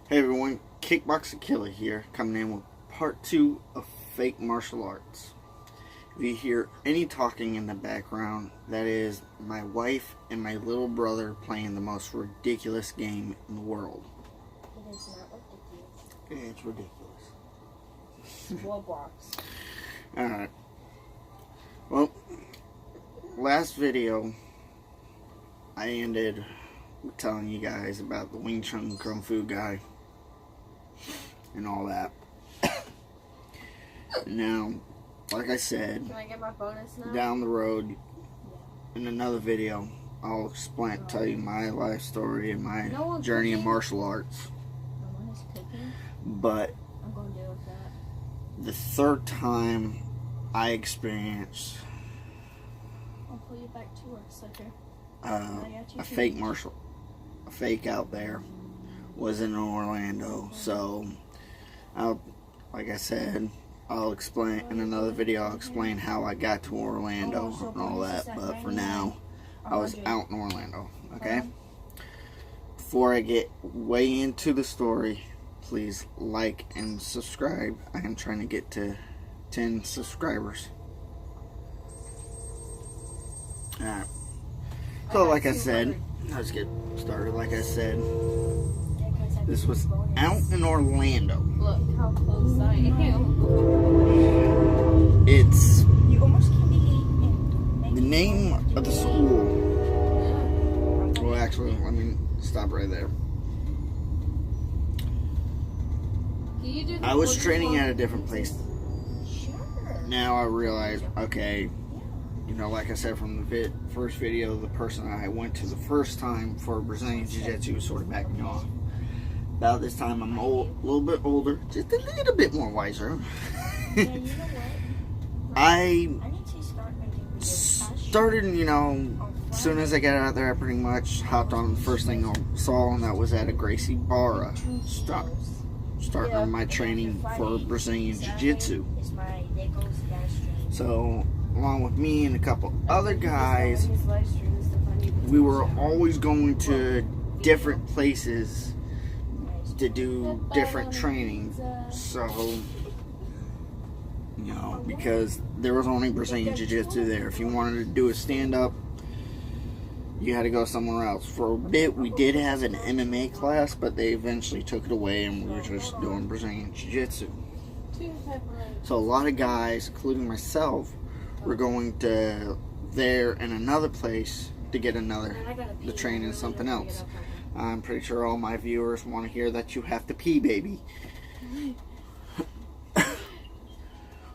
Hey everyone, Kickboxer Killer here, coming in with part 2 of Fake Martial Arts. If you hear any talking in the background, that is my wife and my little brother playing the most ridiculous game in the world. It is not ridiculous. It's ridiculous. Roblox. Alright. Well, last video, I ended with telling you guys about the Wing Chun Kung Fu guy and all that. Now, like I said, Can I get my bonus now? down the road in another video, I'll tell you my life story and my journey in martial arts. No one is cooking. But I'm going to deal with that. the third time I experienced I'll pull you back to work, sucker. a fake out there was in Orlando. So, like I said, I'll explain in another video. I'll explain how I got to Orlando and all that. But for now, I was out in Orlando. Okay. Before I get way into the story, please like and subscribe. I am trying to get to 10 subscribers. Alright. So like I said, let's get started. Like I said, this was out in Orlando. Look how close I am. It's You almost can't be the name of the school. Well, actually, let me stop right there. Can you do the I was push training one? at a different place. Sure. Now I realize, okay, you know, like I said from the first video, the person I went to the first time for Brazilian Jiu-Jitsu was sort of backing off. About this time, I'm a little bit older, just a little bit more wiser. Yeah, you know what? I I need to start making videos. started, you know, as soon as I got out there, I pretty much hopped on the first thing I saw, and that was at a Gracie Barra. Starting my training for Brazilian Jiu-Jitsu. It's my that goes down stream. So, along with me and a couple other guys, we were always going to different places to do different training. So, you know, because there was only Brazilian Jiu-Jitsu there. If you wanted to do a stand-up, you had to go somewhere else. For a bit, we did have an MMA class, but they eventually took it away and we were just doing Brazilian Jiu-Jitsu. So a lot of guys, including myself, were going to there and another place to get the training something else. I'm pretty sure all my viewers want to hear that you have to pee, baby.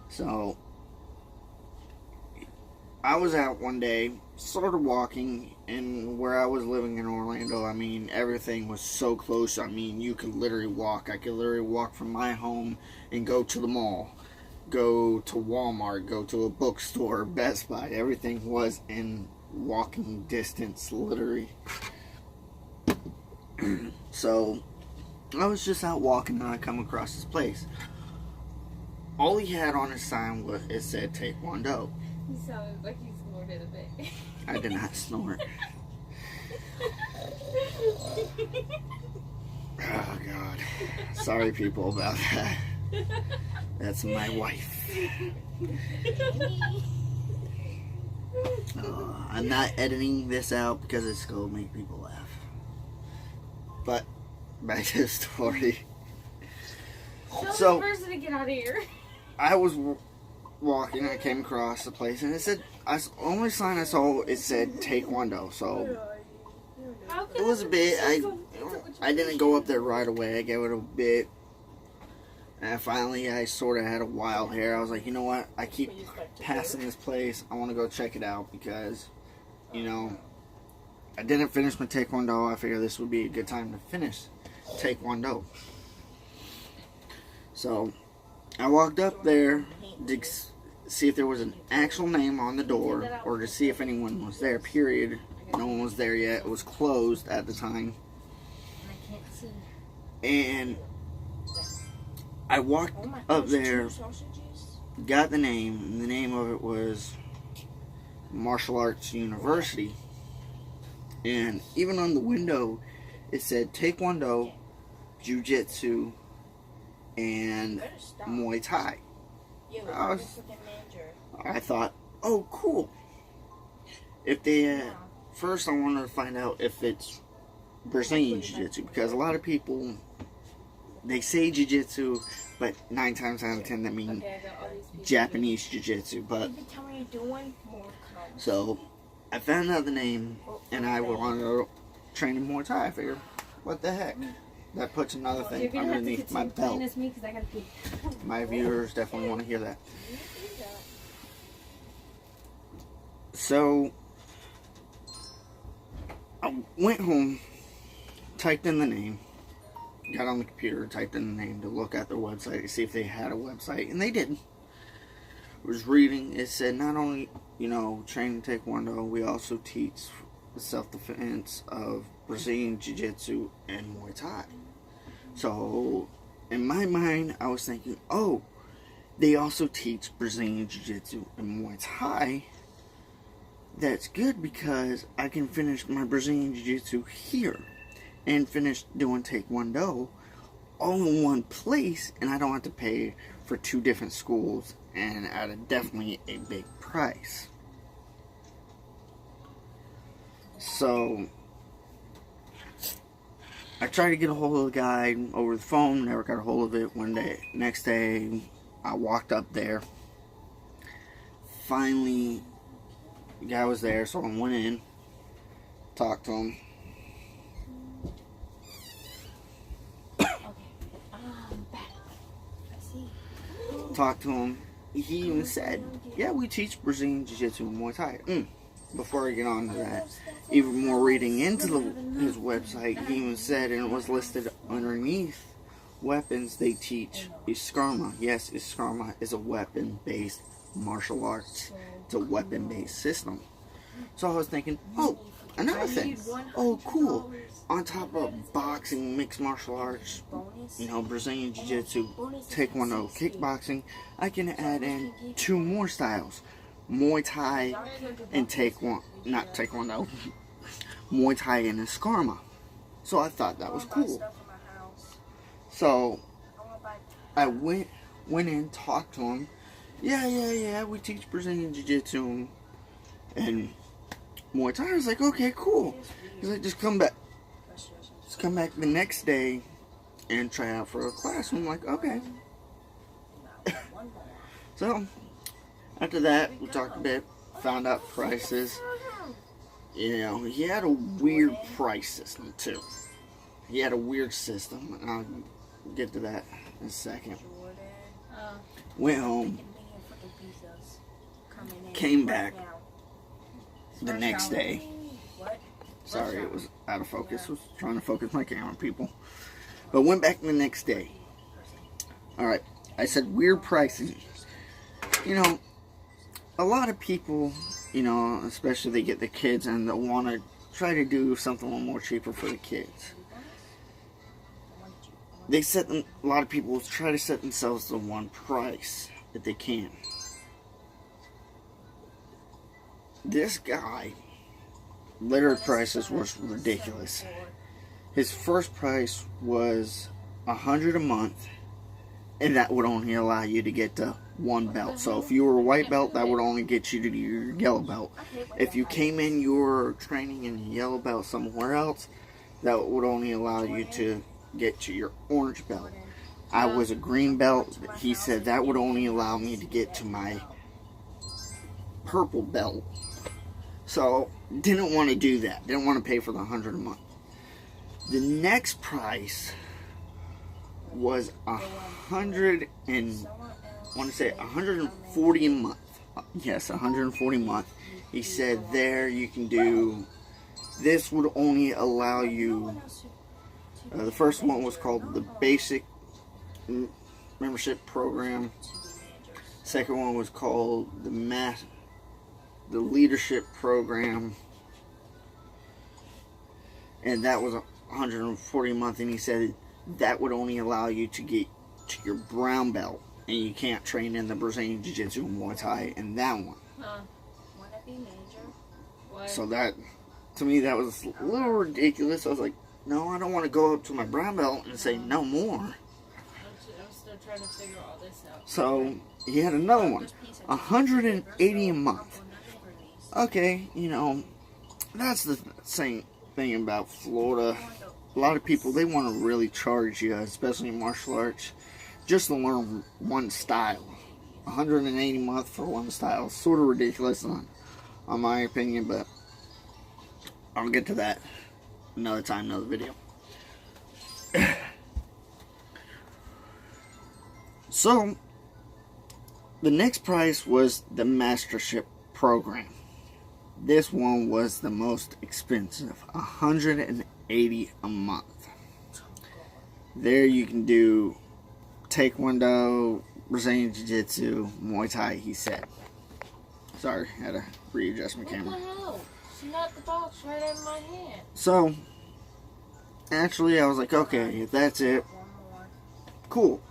So, I was out one day, sort of walking, and where I was living in Orlando, I mean, everything was so close. I mean, you could literally walk. I could literally walk from my home and go to the mall, go to Walmart, go to a bookstore, Best Buy. Everything was in walking distance, literally. So, I was just out walking and I come across this place. All he had on his sign was, it said Taekwondo. You sounded like you snorted a bit. I did not snort. Oh God. Sorry people about that. That's my wife. I'm not editing this out because it's going to make people laugh. But back to the story. Tell So, this person to get out of here. I was walking, I came across the place, and it said, only sign I saw, it said Taekwondo. So it was a bit. I didn't go up there right away. I gave it a bit, and finally I sort of had a wild hair. I was like, you know what? I keep passing this place. I want to go check it out because, you know, I didn't finish my Taekwondo. I figured this would be a good time to finish Taekwondo. So I walked up there to see if there was an actual name on the door or to see if anyone was there, period. No one was there yet. It was closed at the time. I can't see. And I walked up there, got the name, and the name of it was Martial Arts University. And even on the window, it said Taekwondo Jiu-Jitsu, and Better stop. Muay Thai. Yeah, I with was- the freaking manager. I thought, oh, cool. If they, Yeah. first I wanted to find out if it's Brazilian Jiu-Jitsu, because a lot of people, they say Jiu-Jitsu, but 9 times out of 10 that mean Okay, I got all these pieces. Japanese Jiu-Jitsu. But Every time you're doing, more comes. so I found out the name, and I wanted to train in Muay Thai. I figured, what the heck? That puts another You're thing gonna have to underneath my continue playing belt. as me because I gotta pee. My viewers definitely want to hear that. So I went home, typed in the name, got on the computer, typed in the name to look at their website to see if they had a website, and they didn't. Was reading, it said not only, training Taekwondo, we also teach the self-defense of Brazilian Jiu-Jitsu and Muay Thai. So, in my mind, I was thinking, oh, they also teach Brazilian Jiu-Jitsu and Muay Thai. That's good because I can finish my Brazilian Jiu-Jitsu here and finish doing Taekwondo all in one place, and I don't have to pay for 2 different schools and at definitely a big price. So I tried to get a hold of the guy over the phone, never got a hold of it. Next day, I walked up there. Finally, the guy was there, so I went in, talked to him. Talked to him. He even said, yeah, we teach Brazilian Jiu-Jitsu and Muay Thai. Before I get on to that, even more reading into his website, he even said, and it was listed underneath weapons they teach, Eskrima. Yes, Eskrima is a weapon-based martial arts. It's a weapon-based system. So I was thinking, oh, another thing. Oh, cool. On top of boxing, mixed martial arts, Brazilian Jiu-Jitsu, Taekwondo, kickboxing, I can add in 2 more styles. Muay Thai and not Taekwondo, Muay Thai and Eskrima. So I thought that was cool. So I went in, talked to him. Yeah, we teach Brazilian Jiu-Jitsu and Muay Thai. I was like, okay, cool. He's like, just come back the next day and try out for a class. I'm like, okay. So after that, we talked a bit, found out prices. He had a weird price system too. He had a weird system, and I'll get to that in a second. Went home, came back the next day. Sorry, it was out of focus. I was trying to focus my camera, people. But went back the next day. Alright, I said weird pricing. A lot of people, especially they get the kids and they'll want to try to do something a little more cheaper for the kids. A lot of people try to set themselves the one price that they can. This guy, their prices was ridiculous. His first price was $100 a month, and that would only allow you to get to 1 belt. So if you were a white belt, that would only get you to your yellow belt. If you came in, you were training in a yellow belt somewhere else, that would only allow you to get to your orange belt. I was a green belt. He said that would only allow me to get to my purple belt. So didn't want to do that. Didn't want to pay for the $100 a month. The next price was $140 a month. Yes, $140 a month. He said there you can do. This would only allow you. The first one was called the Basic Membership Program. Second one was called the Leadership Program, and that was $140 a month. And he said that would only allow you to get to your brown belt, and you can't train in the Brazilian Jiu-Jitsu and Muay Thai in that one. What? So that, to me, that was a little ridiculous. I was like, no, I don't want to go up to my brown belt and say no more. I'm still trying to figure all this out. So he had another one, 180 a month. Okay, you know, that's the same thing about Florida. A lot of people, they want to really charge you, especially in martial arts, just to learn one style. 180 a month for one style, sort of ridiculous on my opinion, but I'll get to that another time, another video. So, the next price was the Mastership program. This one was the most expensive, $180 a month. There you can do Taekwondo, Brazilian Jiu-Jitsu, Muay Thai, he said. Sorry, I had to readjust my camera. What the hell? She knocked the box right out of my hand. So, actually, I was like, okay, if that's it, cool.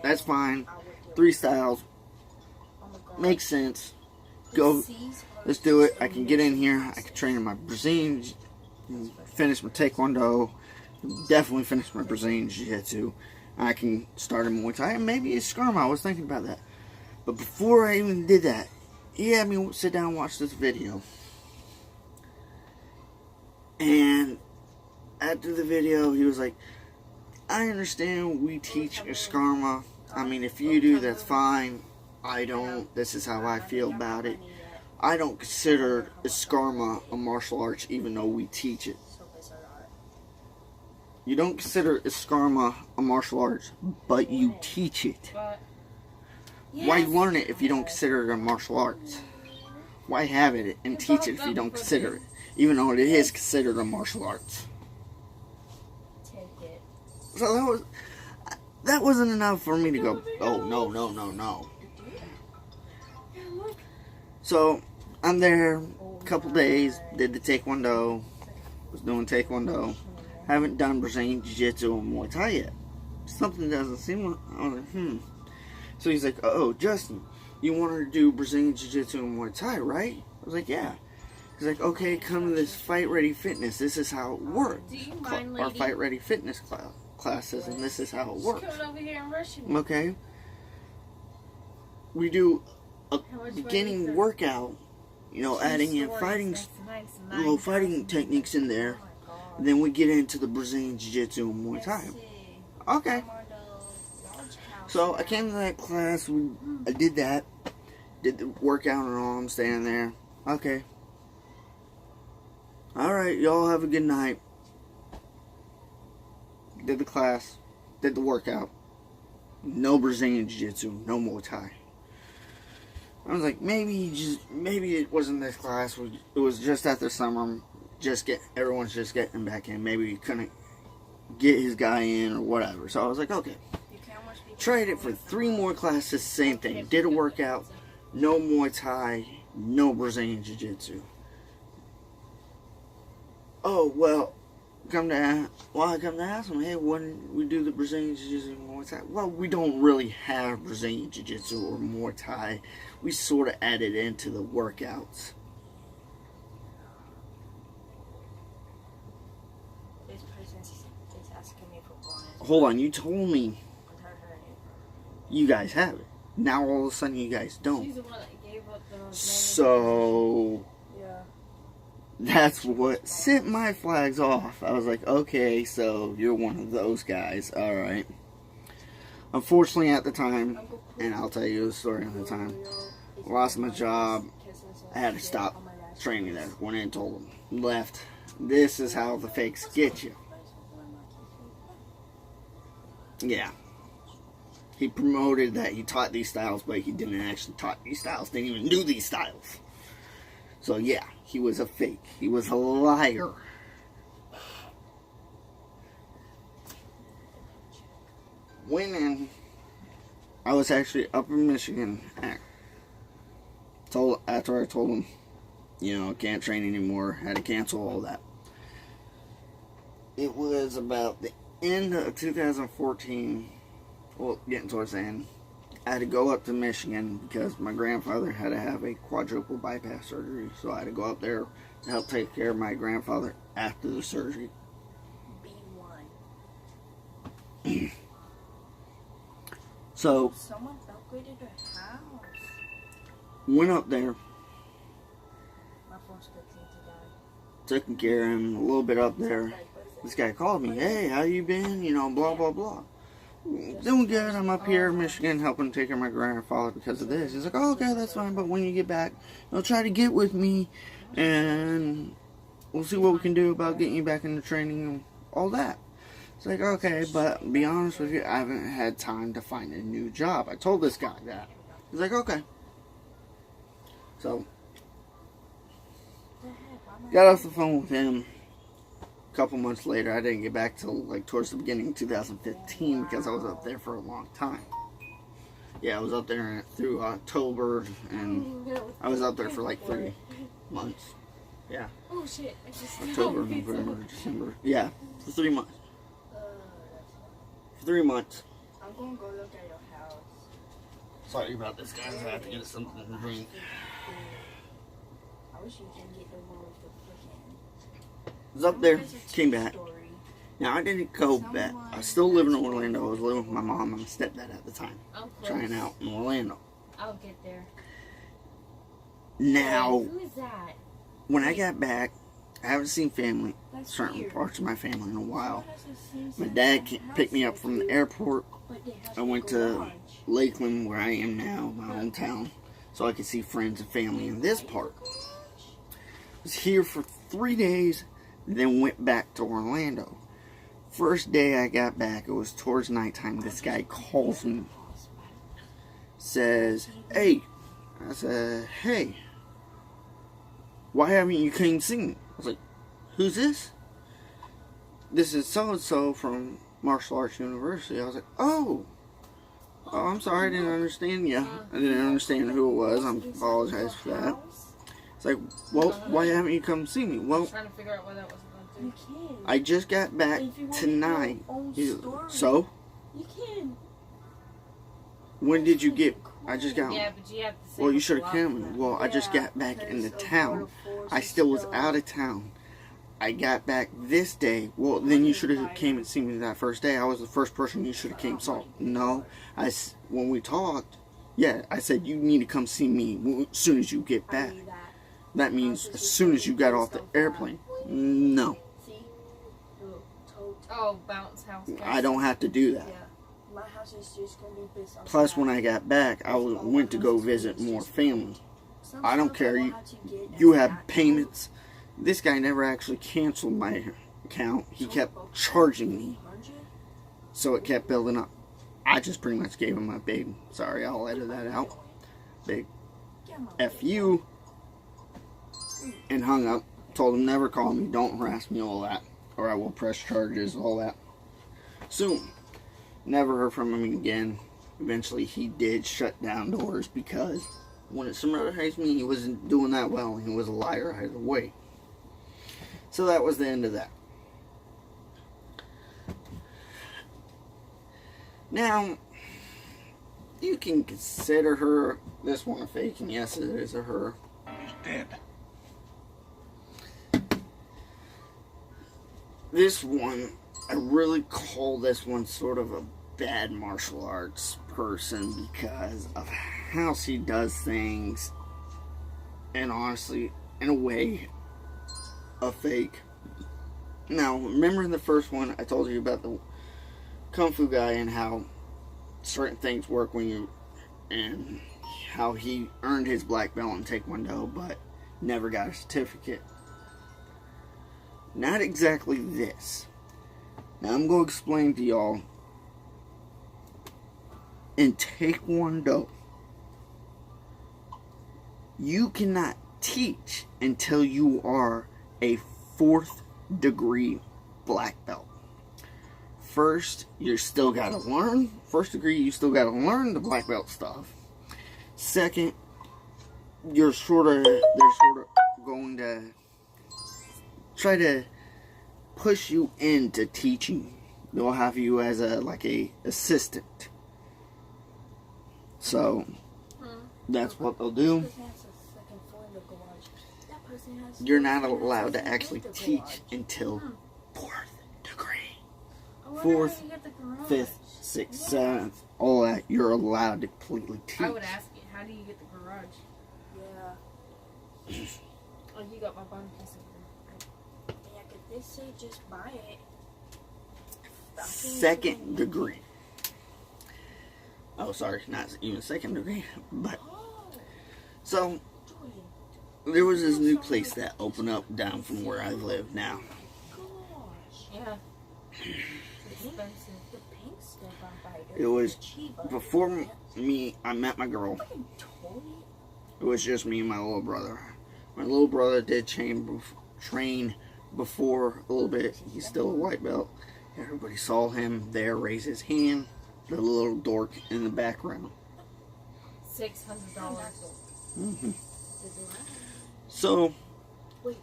That's fine. 3 styles. Makes sense. Go. Let's do it. I can get in here. I can train in my Brazilian, finish my Taekwondo, definitely finish my Brazilian Jiu-Jitsu. I can start in Muay Thai, and maybe it's Skarma. I was thinking about that. But before I even did that, he had me sit down and watch this video. And after the video, he was like, I understand we teach Skarma. I mean, if you do, that's fine. I don't. This is how I feel about it. I don't consider Skarma a martial arts, even though we teach it. You don't consider Skarma a martial arts, but you teach it. Why learn it if you don't consider it a martial arts? Why have it and teach it if you don't consider it, even though it is considered a martial arts? So that wasn't enough for me to go, oh, no, no, no, no. So, I'm there a couple days, did the Taekwondo, was doing Taekwondo. Haven't done Brazilian Jiu-Jitsu and Muay Thai yet. Something doesn't seem like, I was like, So he's like, oh, Justin, you want to do Brazilian Jiu-Jitsu and Muay Thai, right? I was like, yeah. He's like, okay, come to this Fight Ready Fitness. This is how it works. Our Fight Ready Fitness classes, and this is how it works. Coming over here and rushing me. Okay. We do a beginning workout, you know, adding in little fighting techniques in there. And then we get into the Brazilian Jiu-Jitsu and Muay Thai. Okay. So I came to that class. I did that. Did the workout and all. I'm standing there. Okay. Alright, y'all have a good night. Did the class. Did the workout. No Brazilian Jiu-Jitsu. No Muay Thai. I was like, maybe it wasn't this class. It was just after summer. Everyone's just getting back in. Maybe he couldn't get his guy in or whatever. So I was like, okay. Tried it for 3 more classes, same thing. Did a workout, no Muay Thai, no Brazilian Jiu-Jitsu. Oh, well, I come to ask him, hey, when we do the Brazilian Jiu-Jitsu and Muay Thai? Well, we don't really have Brazilian Jiu-Jitsu or Muay Thai. We sort of add it into the workouts. Hold on, you told me you guys have it. Now all of a sudden you guys don't. She's the one that gave up the So that's what sent my flags off. I was like, okay, so you're one of those guys. Alright. Unfortunately at the time, and I'll tell you the story at the time, I lost my job. I had to stop training there. Went in and told them. Left. This is how the fakes get you. Yeah. He promoted that he taught these styles, but he didn't actually taught these styles. Didn't even do these styles. So yeah, he was a fake. He was a liar. Went in. I was actually up in Michigan. After I told him, you know, can't train anymore. Had to cancel all that. It was about the end of 2014. Well, getting towards the end, I had to go up to Michigan because my grandfather had to have a quadruple bypass surgery. So I had to go up there to help take care of my grandfather after the surgery. So, Someone upgraded their house. went up there, My phone's cooking to die. taking care of him a little bit up there. This guy called me, hey, how you been? You know, blah, blah, blah. Doing good. I'm up here in Michigan helping take care of my grandfather because of this. He's like, oh, okay, that's fine. But when you get back, you'll try to get with me and we'll see what we can do about getting you back into training and all that. It's like, okay, but be honest with you, I haven't had time to find a new job. I told this guy that. He's like, okay. So, got off the phone with him. A couple months later, I didn't get back till like towards the beginning of 2015 because I was up there for a long time. Yeah, I was up there through October and I was up there for like 3 months. Yeah. Oh shit! I just October, November, December. Yeah, for 3 months. For 3 months. I'm gonna go look at your house. Sorry about this, guys. I have to get something to drink. I wish you can get the one with the freaking. Was up there, came back. Now I didn't go back. I was still living in Orlando. I was living with my mom and my stepdad at the time, I'm close. trying out in Orlando. I'll get there. Now, Who is that? when I got back, I haven't seen family, That's certain weird. parts of my family in a while. My My dad picked me up from the airport. I went to garage. Lakeland, where I am now, my hometown, so I could see friends and family in this part. Was here for 3 days, then went back to Orlando. First day I got back, it was towards nighttime. This guy calls me, says, hey. I said, hey, why haven't you came see me? I was like, who's this? This is so-and-so from Martial Arts University. I was like, oh, I'm sorry, I didn't understand you. I didn't understand who it was. I apologize for that. It's like, well, why haven't you come see me? I'm Well, trying to figure out why that wasn't going You to. can. I just got back If you want tonight. your own He's- story, So, You can. when did you get? I just got. Yeah, but you have to say. Well, you what's should have locked come. up. Well, I just got back in the town. I still was out of town. I got back this day. Well, then you should have came and seen me that first day. I was the first person you should have came saw. No, when we talked, yeah, I said you need to come see me as soon as you get back. That means as soon as you got off the airplane. No, See? Look, told. Oh, bounce house. I don't have to do that. Yeah. My house is just gonna be based on. Plus, when I got back, I went to go visit more family. I don't care. You have payments. This guy never actually canceled my account. He kept charging me. So it kept building up. I just pretty much gave him my big, sorry, I'll edit that out, big F you, and hung up. Told him never call me, don't harass me, all that, or I will press charges, all that. Soon. Never heard from him again. Eventually he did shut down doors because when it summarized me, he wasn't doing that well, and he was a liar either way. So that was the end of that. Now, you can consider her, this one a fake, and yes, it is a her. He's dead. This one, I really call this one sort of a bad martial arts person because of how she does things, and honestly, in a way, a fake. Now, remember in the first one, I told you about the Kung Fu guy and how certain things work when you, and how he earned his black belt in Taekwondo, but never got a certificate. Not exactly this. Now, I'm going to explain to y'all. In Taekwondo, you cannot teach until you are a 4th degree black belt. First, you still got to learn. First degree, you still got to learn the black belt stuff. Second, they're sort of going to try to push you into teaching. They'll have you as a assistant. So that's what they'll do. You're not allowed to actually teach until 4th degree. fourth, you get the garage? fifth, sixth, seventh, all that, you're allowed to completely teach. I would ask you, how do you get the garage? Yeah. Oh, you got my bun piece over there. Yeah, could they say just buy it? Second degree. Oh, sorry, not even second degree, but Oh, so Jordan. there was this new place that opened up down from where I live now. Gosh. Yeah. It's expensive. The pink stuff I buy. It was cheaper. before I met my girl. Fucking toy. It was just me and my little brother. My little brother did train before a little bit. He's still a white belt. Everybody saw him there raise his hand. The little dork in the background. $600. Mm-hmm. So Wait,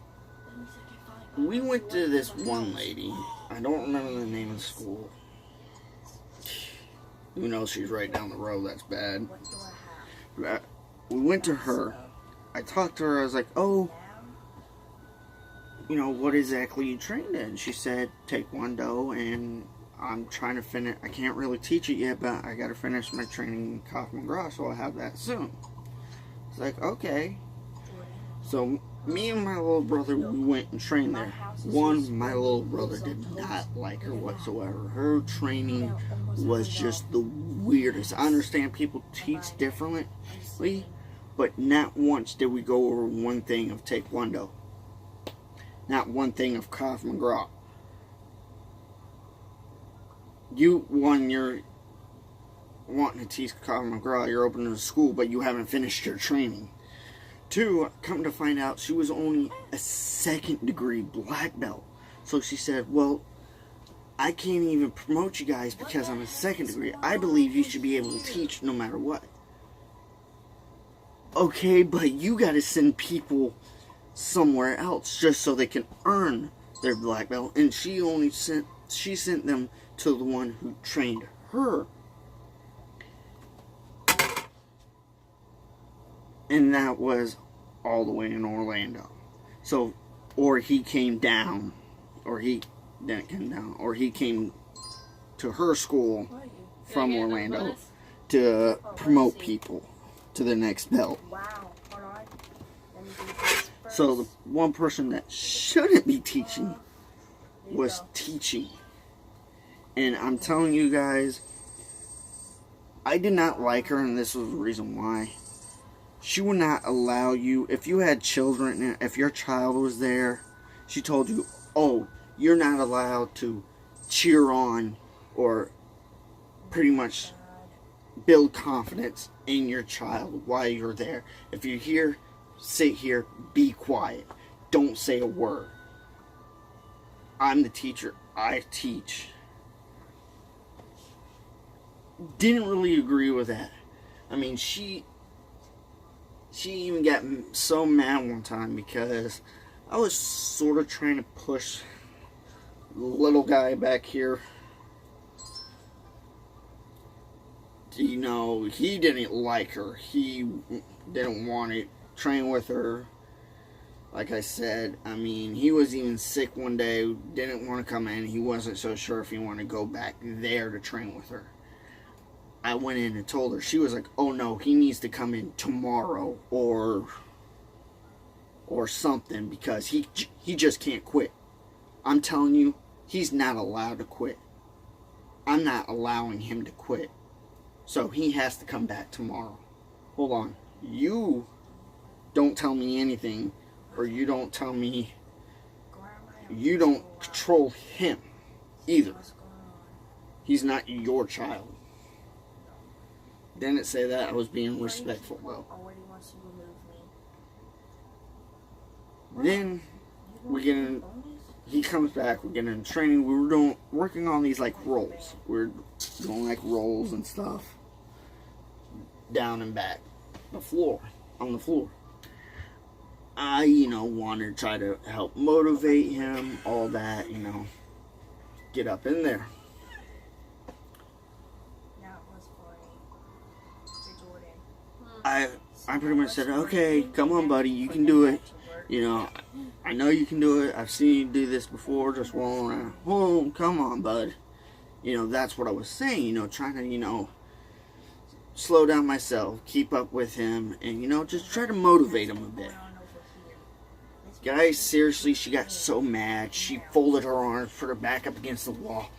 let me see if I can find we went to this one lady. I don't remember the name of the school. Even though she's right down the road, that's bad. What do I have? We went to her. I talked to her. I was like, "Oh, you know, what exactly you trained in?" She said, Taekwondo, and I'm trying to finish. I can't really teach it yet, but I got to finish my training in Krav Maga, so I'll have that soon. It's like, okay. So me and my little brother, we went and trained there. One, my little brother did not like her whatsoever. Her training was just the weirdest. I understand people teach differently, but not once did we go over one thing of Taekwondo. Not one thing of Krav Maga. You're wanting to teach Krav Maga, you're opening a school, but you haven't finished your training. Two, come to find out, she was only a second degree black belt. So she said, well, I can't even promote you guys because I'm a second degree. I believe you should be able to teach no matter what. Okay, but you got to send people somewhere else just so they can earn their black belt. And she sent them to the one who trained her. And that was all the way in Orlando. So, or he came down, or he didn't come down, or he came to her school from Orlando to promote people to the next belt. Wow, hold on. Let me do this first. So the one person that shouldn't be teaching There you was go. teaching. And I'm telling you guys, I did not like her, and this was the reason why. She would not allow you, if you had children, if your child was there, she told you, oh, you're not allowed to cheer on or pretty much build confidence in your child while you're there. If you're here, sit here, be quiet. Don't say a word. I'm the teacher. I teach. Didn't really agree with that. I mean, she even got so mad one time because I was sort of trying to push the little guy back here. You know, he didn't like her. He didn't want to train with her. Like I said, I mean, he was even sick one day, didn't want to come in. He wasn't so sure if he wanted to go back there to train with her. I went in and told her. She was like, oh no, he needs to come in tomorrow or something because he just can't quit. I'm telling you, he's not allowed to quit. I'm not allowing him to quit. So he has to come back tomorrow. Hold on. You don't tell me anything, or you don't tell me, you don't control him either. What's going on? He's not your child. Didn't say that. I was being respectful though. Already wants to remove me. Then we get in. He comes back. We get in training. We were working on these like rolls. We're doing like rolls and stuff. Down and back, on the floor. I, wanted to try to help motivate him, all that, get up in there. That was funny. To Jordan. I pretty much said, okay, come on, buddy, you can do it. I know you can do it. I've seen you do this before, just rolling around. Oh, come on, bud. that's what I was saying, trying to, slow down myself, keep up with him, and, just try to motivate him a bit. Guys, seriously, she got so mad. She folded her arms, put her back up against the wall.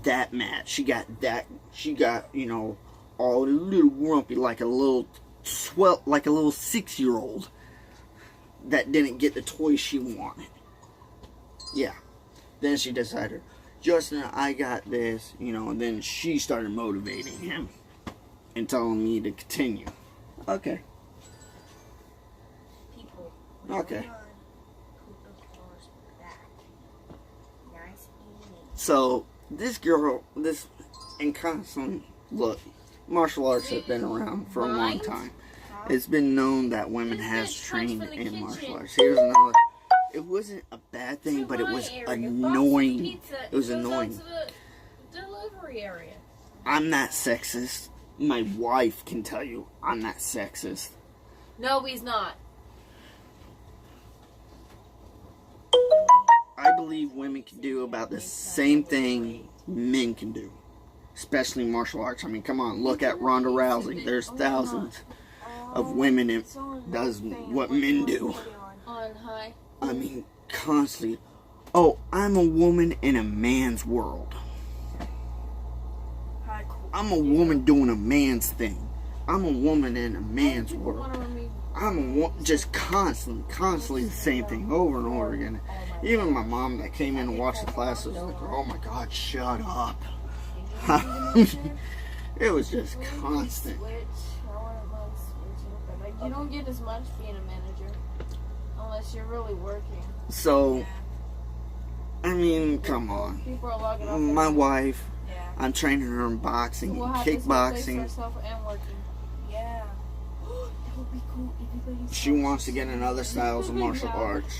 That mad. She got, all a little grumpy, like a little 6-year-old that didn't get the toy she wanted. Yeah. Then she decided, Justin, I got this, and then she started motivating him and telling me to continue. Okay. Okay. So, this girl, and constantly, look, martial arts have been around for a long time. It's been known that women has trained in martial arts. Here's another. It wasn't a bad thing, but it was annoying. It was annoying. Delivery area. I'm not sexist. My wife can tell you I'm not sexist. No, he's not. I believe women can do about the same thing men can do. Especially martial arts. I mean, come on, look at Ronda Rousey. There's thousands of women that does what men do. On high. I mean, constantly. Oh, I'm a woman in a man's world. I'm a woman doing a man's thing. I'm a woman in a man's world. Just constantly the same thing over and over again. Even my mom that came in and watched the classes was like, oh my God, shut up. It was just constant. You don't get as much being a manager unless you're really working. So, I mean, come on. People are logging off. My wife, I'm training her in boxing, kickboxing. Yeah. That would be cool. She wants to get in other styles of martial arts.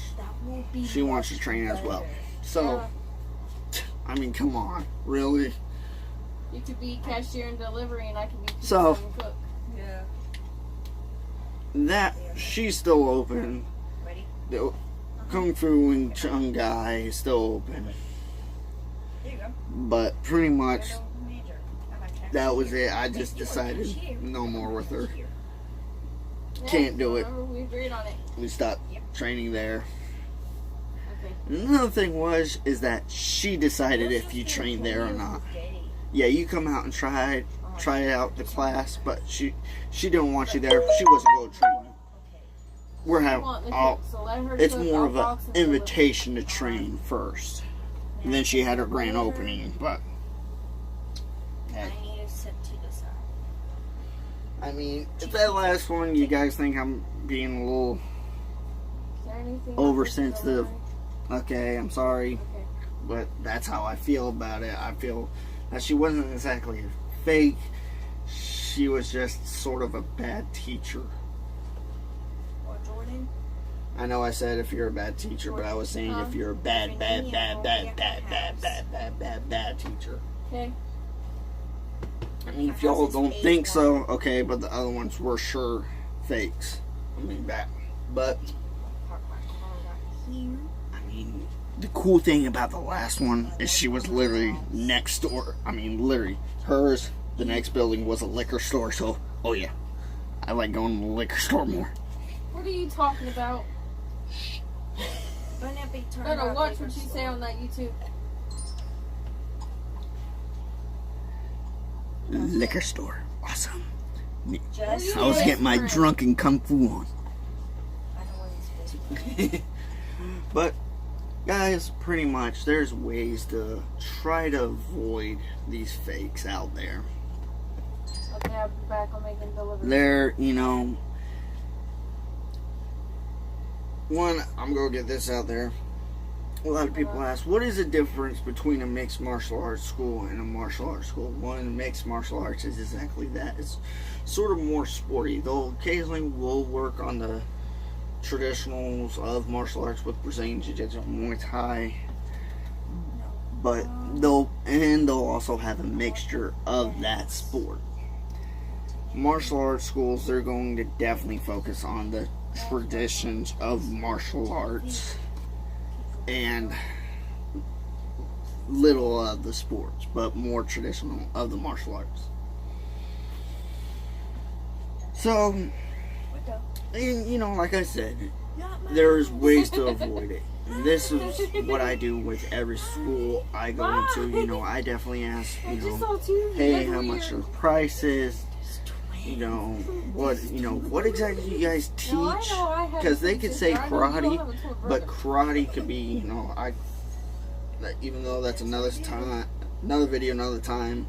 She wants to train as well. So, I mean, come on. Really? You could be cashier and delivery, and I can be so, and cook. Yeah. That, she's still open. The Kung Fu and Chung Gai is still open. But pretty much, that was it. I just decided no more with her. Can't do it. We agreed on it. We stopped training there. Another thing is that she decided if you train there or not. Yeah, you come out and try out the class, but she didn't want you there. She wasn't going to train you. We're having it's more of an invitation to train first, and then she had her grand opening. But hey, I mean, if that last one you guys think I'm being a little oversensitive, okay, I'm sorry, but that's how I feel about it. I feel that she wasn't exactly fake. She was just sort of a bad teacher. I know I said if you're a bad teacher, but I was saying if you're a bad teacher. Okay. I mean, if y'all don't think so, okay, but the other ones were sure fakes. I mean, bad. But, I mean, the cool thing about the last one is she was literally next door. I mean, literally. Hers, the next building was a liquor store, so, oh yeah. I like going to the liquor store more. What are you talking about? Better watch what you say on that YouTube. Liquor store. Awesome. I was getting my drunken kung fu on. But, guys, pretty much, there's ways to try to avoid these fakes out there. Okay, I'll be back. I'll make them deliver. They're, one, I'm going to get this out there. A lot of people ask, what is the difference between a mixed martial arts school and a martial arts school? One, mixed martial arts is exactly that. It's sort of more sporty. They'll occasionally will work on the traditionals of martial arts with Brazilian Jiu-Jitsu, Muay Thai. But they'll also have a mixture of that sport. Martial arts schools, they're going to definitely focus on the traditions of martial arts, and little of the sports, but more traditional of the martial arts. So, you know, like I said, there's ways to avoid it. This is what I do with every school I go into. You know, I definitely ask, you know, hey, how much the price is, you know, what exactly do you guys teach? Because they could say karate, but karate could be, you know, even though that's another video, another time,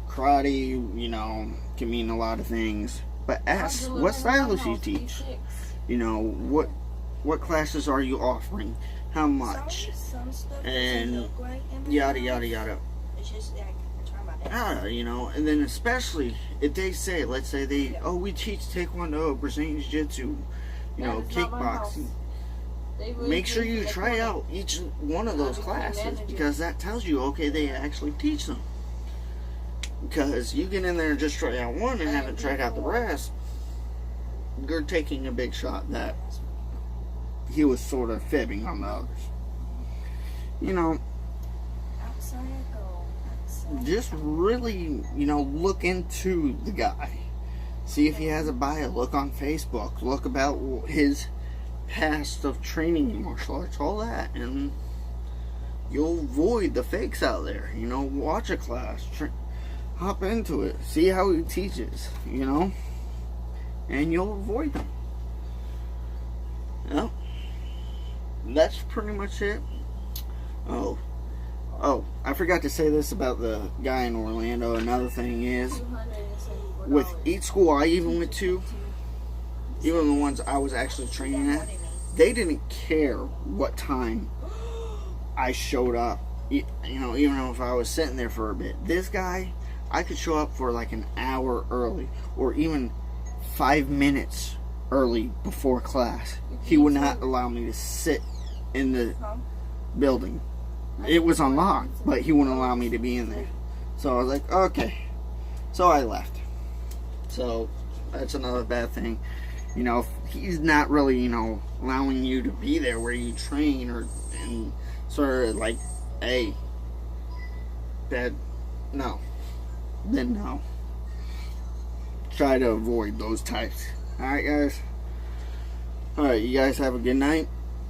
karate, you know, can mean a lot of things. But ask, what styles do you teach? You know, what classes are you offering? How much? And yada yada yada. You know, and then especially if they say, let's say we teach Taekwondo, Brazilian Jiu-Jitsu, you know, kickboxing. Make sure you try out each one of those classes, because that tells you, okay, they actually teach them. Because you get in there and just try out one and haven't tried out the rest, you're taking a big shot that he was sort of fibbing on the others. You know, just really, you know, look into the guy. See if he has a bio. Look on Facebook. Look about his past of training in martial arts, all that, and you'll avoid the fakes out there. You know, watch a class, hop into it, see how he teaches, you know, and you'll avoid them. Well, that's pretty much it. Oh, I forgot to say this about the guy in Orlando. Another thing is, with each school I even went to, even the ones I was actually training at, they didn't care what time I showed up. You know, even if I was sitting there for a bit. This guy, I could show up for like an hour early, or even 5 minutes early before class. He would not allow me to sit in the building. It was unlocked, but he wouldn't allow me to be in there. So I was like, okay. So I left. So that's another bad thing. You know, he's not really, you know, allowing you to be there where you train, and sort of like, hey, Dad, no. Then no. Try to avoid those types. Alright, guys? Alright, you guys have a good night.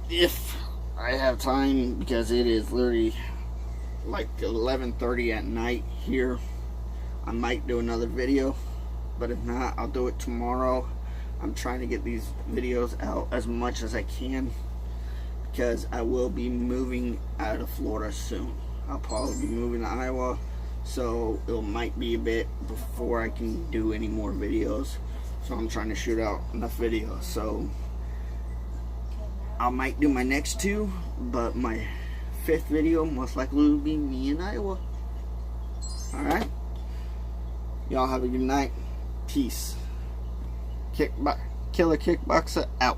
If I have time, because it is literally like 11:30 at night here, I might do another video. But if not, I'll do it tomorrow. I'm trying to get these videos out as much as I can, because I will be moving out of Florida soon. I'll probably be moving to Iowa, so it might be a bit before I can do any more videos. So I'm trying to shoot out enough videos. So I might do my next 2, but my 5th video most likely will be me in Iowa. Alright? Y'all have a good night. Peace. Killer Kickboxer out.